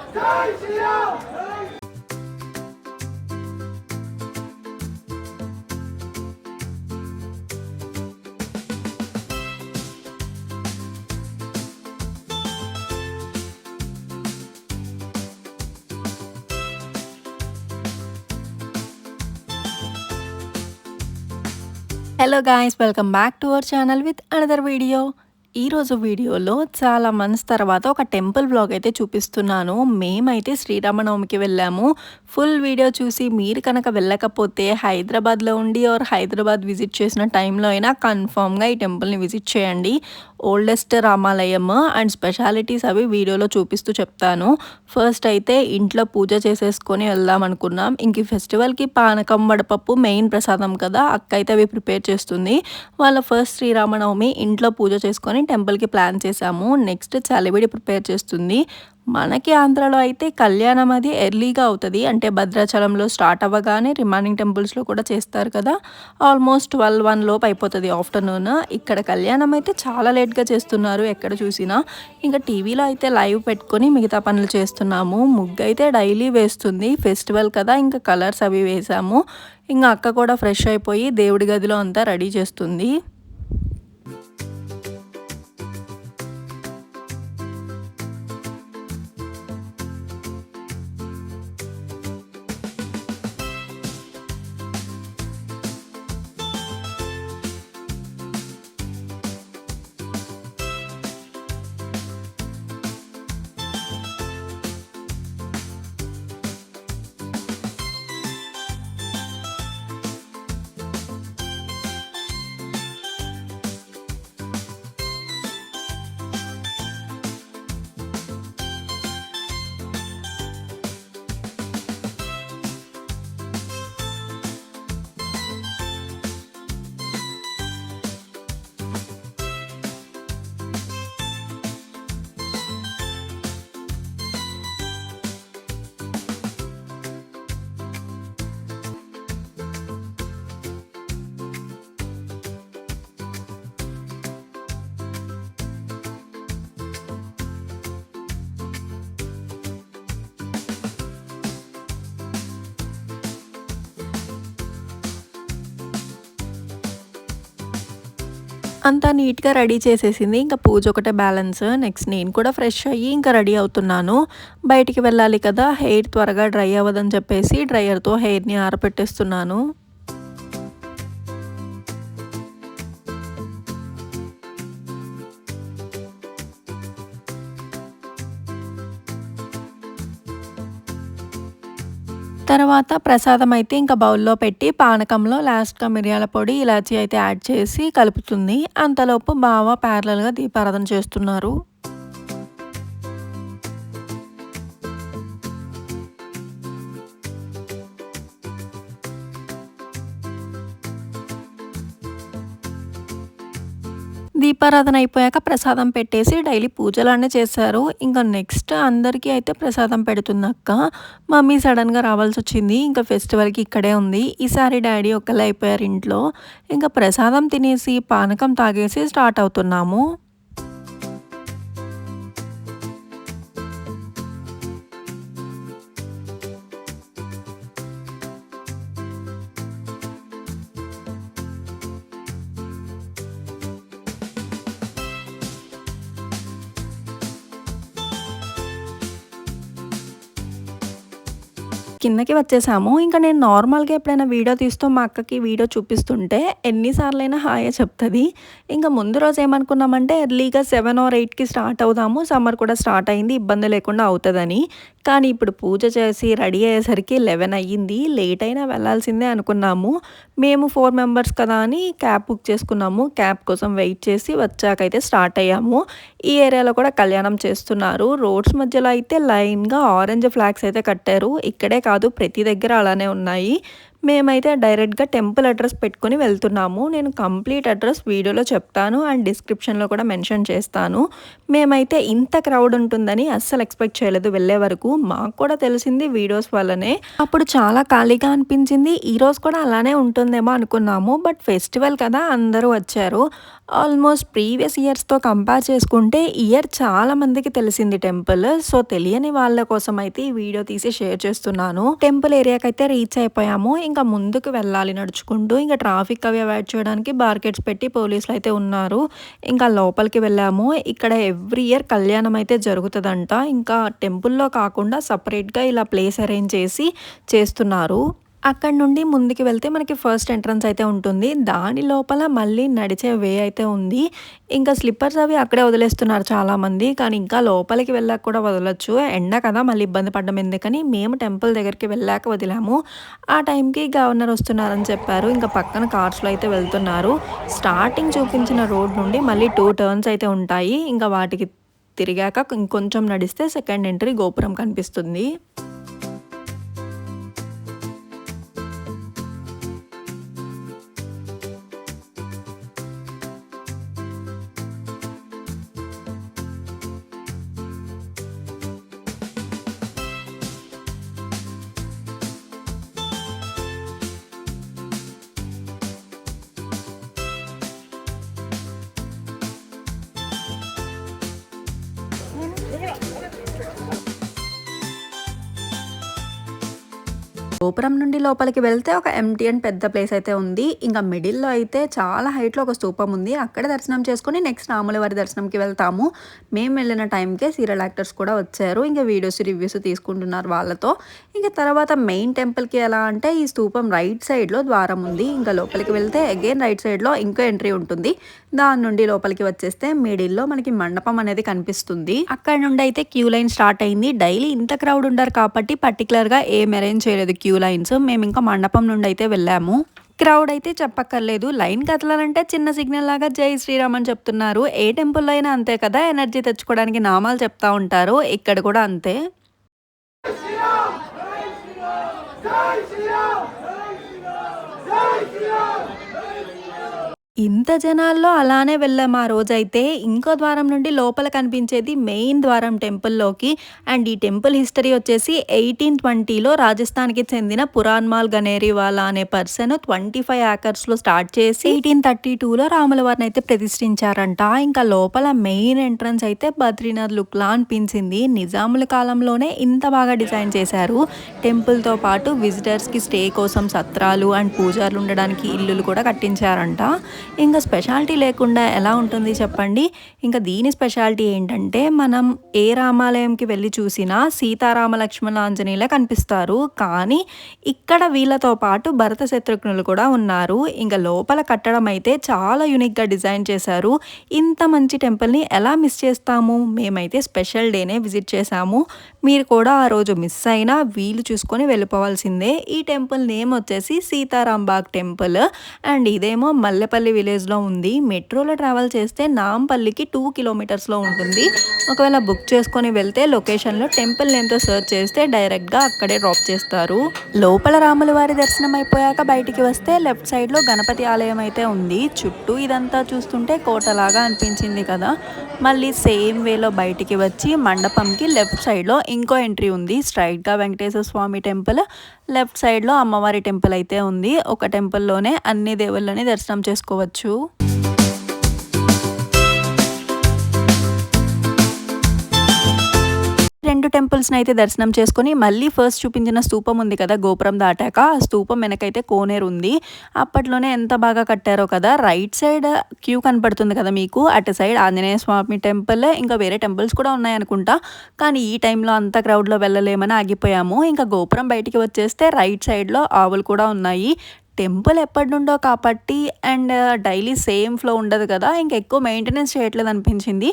Hello guys, welcome back to our channel with another video. ఈరోజు వీడియోలో చాలా months తర్వాత ఒక టెంపుల్ వ్లాగ్ అయితే చూపిస్తున్నాను. మేమైతే శ్రీరామనవమికి వెళ్ళాము. ఫుల్ వీడియో చూసి మీరు కనుక వెళ్ళకపోతే హైదరాబాద్లో ఉండి ఆర్ హైదరాబాద్ విజిట్ చేసిన టైంలో అయినా కన్ఫామ్గా ఈ టెంపుల్ని విజిట్ చేయండి. ఓల్డెస్ట్ రామాలయం అండ్ స్పెషాలిటీస్ అవి వీడియోలో చూపిస్తూ చెప్తాను. ఫస్ట్ అయితే ఇంట్లో పూజ చేసేసుకొని వెళ్దాం అనుకున్నాం. ఇంక ఈ ఫెస్టివల్కి పానకం వడపప్పు మెయిన్ ప్రసాదం కదా, అక్క అయితే అవి ప్రిపేర్ చేస్తుంది. వాళ్ళ ఫస్ట్ శ్రీరామనవమి ఇంట్లో పూజ చేసుకొని టెంపుల్కి ప్లాన్ చేశాము. నెక్స్ట్ చలివిడి ప్రిపేర్ చేస్తుంది. మనకి ఆంధ్రాలో అయితే కళ్యాణం అది ఎర్లీగా అవుతుంది, అంటే భద్రాచలంలో స్టార్ట్ అవ్వగానే రిమైనింగ్ టెంపుల్స్లో కూడా చేస్తారు కదా, ఆల్మోస్ట్ 12-1 లోపు అయిపోతుంది ఆఫ్టర్నూన్. ఇక్కడ కళ్యాణం అయితే చాలా లేట్గా చేస్తున్నారు ఎక్కడ చూసినా. ఇంకా టీవీలో అయితే లైవ్ పెట్టుకొని మిగతా పనులు చేస్తున్నాము. ముగ్గు అయితే డైలీ వేస్తుంది, ఫెస్టివల్ కదా, ఇంకా కలర్స్ అవి వేసాము. ఇంకా అక్క కూడా ఫ్రెష్ అయిపోయి దేవుడి గదిలో అంతా రెడీ చేస్తుంది. అంతా నీట్గా రెడీ చేసేసింది. ఇంకా పూజ ఒకటే బ్యాలెన్స్. నెక్స్ట్ నేను కూడా ఫ్రెష్ అయ్యి ఇంకా రెడీ అవుతున్నాను. బయటికి వెళ్ళాలి కదా, హెయిర్ త్వరగా డ్రై అవ్వదని చెప్పేసి డ్రైయర్తో హెయిర్ని ఆరపెట్టేస్తున్నాను. తర్వాత ప్రసాదం అయితే ఇంకా బౌల్లో పెట్టి పానకంలో లాస్ట్గా మిరియాల పొడి, ఇలాచీ అయితే యాడ్ చేసి కలుపుతుంది. అంతలోపు బావ ప్యారలల్గా దీపారాధన చేస్తున్నారు. దీపారాధన అయిపోయాక ప్రసాదం పెట్టేసి డైలీ పూజలన్నీ చేశారు. ఇంకా నెక్స్ట్ అందరికీ అయితే ప్రసాదం పెడుతుందక్క. మమ్మీ సడన్గా రావాల్సి వచ్చింది, ఇంకా ఫెస్టివల్కి ఇక్కడే ఉంది. ఈసారి డాడీ ఒక్కలే అయిపోయారు ఇంట్లో. ఇంకా ప్రసాదం తినేసి పానకం తాగేసి స్టార్ట్ అవుతున్నాము. కిందకి వచ్చేసాము. ఇంకా నేను నార్మల్గా ఎప్పుడైనా వీడియో తీస్తూ మా అక్కకి వీడియో చూపిస్తుంటే ఎన్నిసార్లైనా హాయే చెప్తుంది. ఇంకా ముందు రోజు ఏమనుకున్నామంటే ఎర్లీగా 7 or 8కి స్టార్ట్ అవుదాము, సమ్మర్ కూడా స్టార్ట్ అయింది, ఇబ్బంది లేకుండా అవుతుందని. కానీ ఇప్పుడు పూజ చేసి రెడీ అయ్యేసరికి 11 అయ్యింది. లేట్ అయినా వెళ్ళాల్సిందే అనుకున్నాము. మేము 4 మెంబర్స్ కదా అని క్యాబ్ బుక్ చేసుకున్నాము. క్యాబ్ కోసం వెయిట్ చేసి వచ్చాకైతే స్టార్ట్ అయ్యాము. ఈ ఏరియాలో కూడా కళ్యాణం చేస్తున్నారు. రోడ్స్ మధ్యలో అయితే లైన్గా ఆరెంజ్ ఫ్లాగ్స్ అయితే కట్టారు. ఇక్కడే కాదు, ప్రతి దగ్గర అలానే ఉన్నాయి. మేమైతే డైరెక్ట్‌గా టెంపుల్ అడ్రెస్ పెట్టుకొని వెళ్తున్నాము. నేను కంప్లీట్ అడ్రెస్ వీడియోలో చెప్తాను అండ్ డిస్క్రిప్షన్‌లో కూడా మెన్షన్ చేస్తాను. మేమైతే ఇంత క్రౌడ్ ఉంటుందని అస్సలు ఎక్స్‌పెక్ట్ చేయలేదు వెళ్ళే వరకు. మాకు కూడా తెలిసింది వీడియోస్ వల్లనే. అప్పుడు చాలా ఖాళీగా అనిపించింది. ఈరోజు కూడా అలానే ఉంటుందేమో అనుకున్నాము. బట్ ఫెస్టివల్ కదా అందరూ వచ్చారు. ఆల్మోస్ట్ ప్రీవియస్ ఇయర్స్‌తో కంపేర్ చేసుకుంటే ఈ ఇయర్ చాలా మందికి తెలిసింది టెంపుల్. సో, తెలియని వాళ్ళ కోసం అయితే ఈ వీడియో తీసి షేర్ చేస్తున్నాను. టెంపుల్ ఏరియాకైతే రీచ్ అయిపోయాము. ఇంకా ముందుకు వెళ్ళాలి నడుచుకుంటూ. ఇంకా ట్రాఫిక్ అవి అవాయిడ్ చేయడానికి బార్కెట్స్ పెట్టి పోలీసులు అయితే ఉన్నారు. ఇంకా లోపలికి వెళ్ళాము. ఇక్కడ ఎవ్రీ ఇయర్ కళ్యాణం అయితే జరుగుతుందంట. ఇంకా టెంపుల్‌లో కాకుండా సపరేట్‌గా ఇలా ప్లేస్ అరేంజ్ చేసి చేస్తున్నారు. అక్కడి నుండి ముందుకు వెళ్తే మనకి ఫస్ట్ ఎంట్రన్స్ అయితే ఉంటుంది. దాని లోపల మళ్ళీ నడిచే వే అయితే ఉంది. ఇంకా స్లిప్పర్స్ అవి అక్కడే వదిలేస్తున్నారు చాలామంది. కానీ ఇంకా లోపలికి వెళ్ళాక కూడా వదలొచ్చు. ఎండ కదా మళ్ళీ ఇబ్బంది పడడం ఎందుకని మేము టెంపుల్ దగ్గరికి వెళ్ళాక వదిలాము. ఆ టైంకి గవర్నర్ వస్తున్నారని చెప్పారు. ఇంకా పక్కన కార్స్‌లో అయితే వెళ్తున్నారు. స్టార్టింగ్ చూపించిన రోడ్ నుండి మళ్ళీ 2 టర్న్స్ అయితే ఉంటాయి. ఇంకా వాటికి తిరిగాక ఇంకొంచెం నడిస్తే సెకండ్ ఎంట్రీ గోపురం కనిపిస్తుంది. గోపురం నుండి లోపలికి వెళ్తే ఒక ఎంటీ అండ్ పెద్ద ప్లేస్ అయితే ఉంది. ఇంకా మిడిల్‌లో అయితే చాలా హైట్‌లో ఒక స్తూపం ఉంది. అక్కడ దర్శనం చేసుకొని నెక్స్ట్ రాముల వారి దర్శనంకి వెళ్తాము. మేము వెళ్ళిన టైంకే సీరియల్ యాక్టర్స్ కూడా వచ్చారు. ఇంకా వీడియోస్, రివ్యూస్ తీసుకుంటున్నారు వాళ్ళతో. ఇంకా తర్వాత మెయిన్ టెంపుల్‌కి ఎలా అంటే ఈ స్తూపం రైట్ సైడ్‌లో ద్వారం ఉంది. ఇంకా లోపలికి వెళ్తే అగైన్ రైట్ సైడ్‌లో ఇంకో ఎంట్రీ ఉంటుంది. దాని నుండి లోపలికి వచ్చేస్తే మిడిల్‌లో మనకి మండపం అనేది కనిపిస్తుంది. అక్కడ నుండి అయితే క్యూ లైన్ స్టార్ట్ అయింది. డైలీ ఇంత క్రౌడ్ ఉండరు కాబట్టి పర్టికులర్‌గా ఏం అరేంజ్ చేయలేదు క్యూ లైన్స్. మేము ఇంకా మండపం నుండి అయితే వెళ్ళాము. క్రౌడ్ అయితే చెప్పక్కర్లేదు. లైన్ కదలాలంటే చిన్న సిగ్నల్ లాగా జై శ్రీరామ్ అని చెప్తున్నారు. ఏ టెంపుల్లో అయినా అంతే కదా, ఎనర్జీ తెచ్చుకోవడానికి నామాలు చెప్తా ఉంటారు. ఇక్కడ కూడా అంతే. ఇంత జనాల్లో అలానే వెళ్ళాము ఆ రోజైతే. ఇంకో ద్వారం నుండి లోపల కనిపించేది మెయిన్ ద్వారం టెంపుల్‌లోకి. అండ్ ఈ టెంపుల్ హిస్టరీ వచ్చేసి 1820లో రాజస్థాన్‌కి చెందిన పురాన్మాల్ గనేరీవాలా అనే పర్సన్ 25 ఏకర్స్‌లో స్టార్ట్ చేసి 1832లో రాముల వారిని అయితే ప్రతిష్ఠించారంట. ఇంకా లోపల మెయిన్ ఎంట్రన్స్ అయితే బద్రీనాథ్ లుక్‌లా అనిపించింది. నిజాముల కాలంలోనే ఇంత బాగా డిజైన్ చేశారు. టెంపుల్‌తో పాటు విజిటర్స్‌కి స్టే కోసం సత్రాలు అండ్ పూజారులు ఉండడానికి ఇల్లులు కూడా కట్టించారంట. ఇంకా స్పెషాలిటీ లేకుండా ఎలా ఉంటుంది చెప్పండి. ఇంకా దీని స్పెషాలిటీ ఏంటంటే మనం ఏ రామాలయంకి వెళ్ళి చూసినా సీతారామ లక్ష్మణ ఆంజనేయులే కనిపిస్తారు. కానీ ఇక్కడ వీళ్ళతో పాటు భరత శత్రుఘ్నులు కూడా ఉన్నారు. ఇంకా లోపల కట్టడం అయితే చాలా యూనిక్గా డిజైన్ చేశారు. ఇంత మంచి టెంపుల్ని ఎలా మిస్ చేస్తాము? మేమైతే స్పెషల్ డేనే విజిట్ చేశాము. మీరు కూడా ఆ రోజు మిస్ అయినా వీలు చూసుకొని వెళ్ళిపోవాల్సిందే. ఈ టెంపుల్ నేమ్ వచ్చేసి సీతారాంబాగ్ టెంపుల్. అండ్ ఇదేమో మల్లెపల్లి విలేజ్లో ఉంది. మెట్రోలో ట్రావెల్ చేస్తే నాంపల్లికి 2 కిలోమీటర్స్లో ఉంటుంది. ఒకవేళ బుక్ చేసుకొని వెళ్తే లొకేషన్లో టెంపుల్ నేమ్తో సెర్చ్ చేస్తే డైరెక్ట్గా అక్కడే డ్రాప్ చేస్తారు. లోపల రాముల వారి దర్శనం అయిపోయాక బయటికి వస్తే లెఫ్ట్ సైడ్లో గణపతి ఆలయం అయితే ఉంది. చుట్టూ ఇదంతా చూస్తుంటే కోటలాగా అనిపించింది కదా. మళ్ళీ సేమ్ వేలో బయటికి వచ్చి మండపంకి లెఫ్ట్ సైడ్లో ఇంకో ఎంట్రీ ఉంది. స్ట్రైట్గా వెంకటేశ్వర స్వామి టెంపుల్, లెఫ్ట్ సైడ్లో అమ్మవారి టెంపుల్ అయితే ఉంది. ఒక టెంపుల్లోనే అన్ని దేవుళ్ళని దర్శనం చేసుకోవచ్చు. రెండు టెంపుల్స్ని అయితే దర్శనం చేసుకొని మళ్ళీ ఫస్ట్ చూపించిన స్తూపం ఉంది కదా గోపురం దాటాక, ఆ స్తూపం వెనకైతే కోనేరు ఉంది. అప్పట్లోనే ఎంత బాగా కట్టారో కదా. రైట్ సైడ్ క్యూ కనపడుతుంది కదా మీకు, అటు సైడ్ ఆంజనేయ స్వామి టెంపుల్, ఇంకా వేరే టెంపుల్స్ కూడా ఉన్నాయనుకుంటా. కానీ ఈ టైంలో అంత క్రౌడ్లో వెళ్ళలేమని ఆగిపోయాము. ఇంకా గోపురం బయటికి వచ్చేస్తే రైట్ సైడ్లో ఆవులు కూడా ఉన్నాయి. టెంపుల్ ఎప్పటి నుండో కాబట్టి అండ్ డైలీ సేమ్ ఫ్లో ఉండదు కదా, ఇంకా ఎక్కువ మెయింటెనెన్స్ చేయట్లేదు అనిపించింది.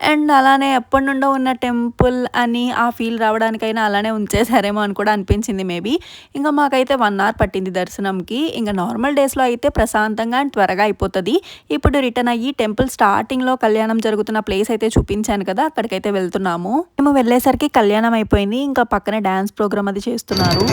అండ్ అలానే ఎప్పటి నుండో ఉన్న టెంపుల్ అని ఆ ఫీల్ రావడానికైనా అలానే ఉంచేసారేమో అని కూడా అనిపించింది మేబీ. ఇంకా మాకైతే 1 అవర్ పట్టింది దర్శనంకి. ఇంకా నార్మల్ డేస్లో అయితే ప్రశాంతంగా అండ్ త్వరగా అయిపోతుంది. ఇప్పుడు రిటర్న్ అయ్యి టెంపుల్ స్టార్టింగ్లో కళ్యాణం జరుగుతున్న ప్లేస్ అయితే చూపించాను కదా, అక్కడికైతే వెళ్తున్నాము. మేము వెళ్ళేసరికి కళ్యాణం అయిపోయింది. ఇంకా పక్కనే డ్యాన్స్ ప్రోగ్రామ్ అది చేస్తున్నారు.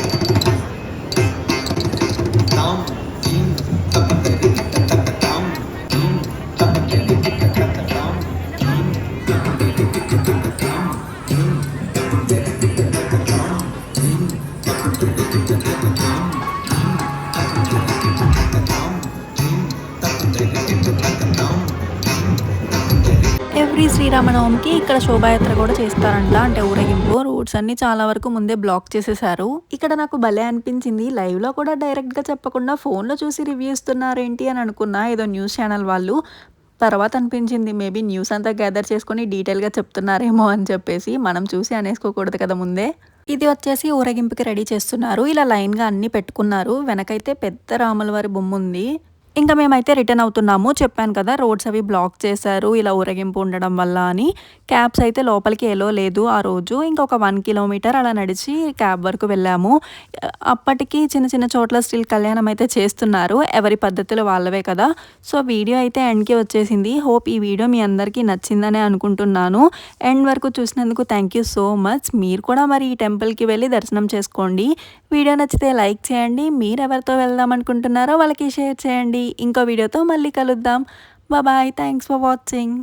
ఎవ్రీ శ్రీరామనవమికి ఇక్కడ శోభాయాత్ర కూడా చేస్తారంట. అంటే ఊరేగింపు. రూట్స్ అన్నీ చాలా వరకు ముందే బ్లాక్ చేసేసారు. ఇక్కడ నాకు భలే అనిపించింది. లైవ్‌లో కూడా డైరెక్ట్‌గా చెప్పకుండా ఫోన్‌లో చూసి రివ్యూ ఇస్తున్నారేంటి అని అనుకున్నా. ఏదో న్యూస్ ఛానల్ వాళ్ళు. తర్వాత అనిపించింది మేబీ న్యూస్ అంతా గ్యాదర్ చేసుకొని డీటెయిల్‌గా చెప్తున్నారేమో అని చెప్పేసి. మనం చూసి అనేసుకోకూడదు కదా ముందే. ఇది వచ్చేసి ఊరేగింపుకి రెడీ చేస్తున్నారు. ఇలా లైన్‌గా అన్నీ పెట్టుకున్నారు. వెనకైతే పెద్ద రాముల వారి బొమ్ముంది. ఇంకా మేమైతే రిటర్న్ అవుతున్నాము. చెప్పాను కదా రోడ్స్ అవి బ్లాక్ చేశారు. ఇలా ఊరేగింపు ఉండడం వల్ల అని. క్యాబ్స్ అయితే లోపలికి ఎలో లేదు ఆ రోజు. ఇంకొక 1 కిలోమీటర్ అలా నడిచి క్యాబ్ వరకు వెళ్ళాము. అప్పటికి చిన్న చిన్న చోట్ల స్టిల్ కళ్యాణం అయితే చేస్తున్నారు. ఎవరి పద్ధతులు వాళ్ళవే కదా! సో వీడియో అయితే ఎండ్‌కి వచ్చేసింది. హోప్ ఈ వీడియో మీ అందరికీ నచ్చిందనే అనుకుంటున్నాను. ఎండ్ వరకు చూసినందుకు థ్యాంక్ యూ సో మచ్. మీరు కూడా మరి ఈ టెంపుల్‌కి వెళ్ళి దర్శనం చేసుకోండి. వీడియో నచ్చితే లైక్ చేయండి. మీరెవరితో వెళ్దాం అనుకుంటున్నారో వాళ్ళకి షేర్ చేయండి. ఇంకో వీడియోతో మళ్ళీ కలుద్దాం. బాయ్. Thanks for watching.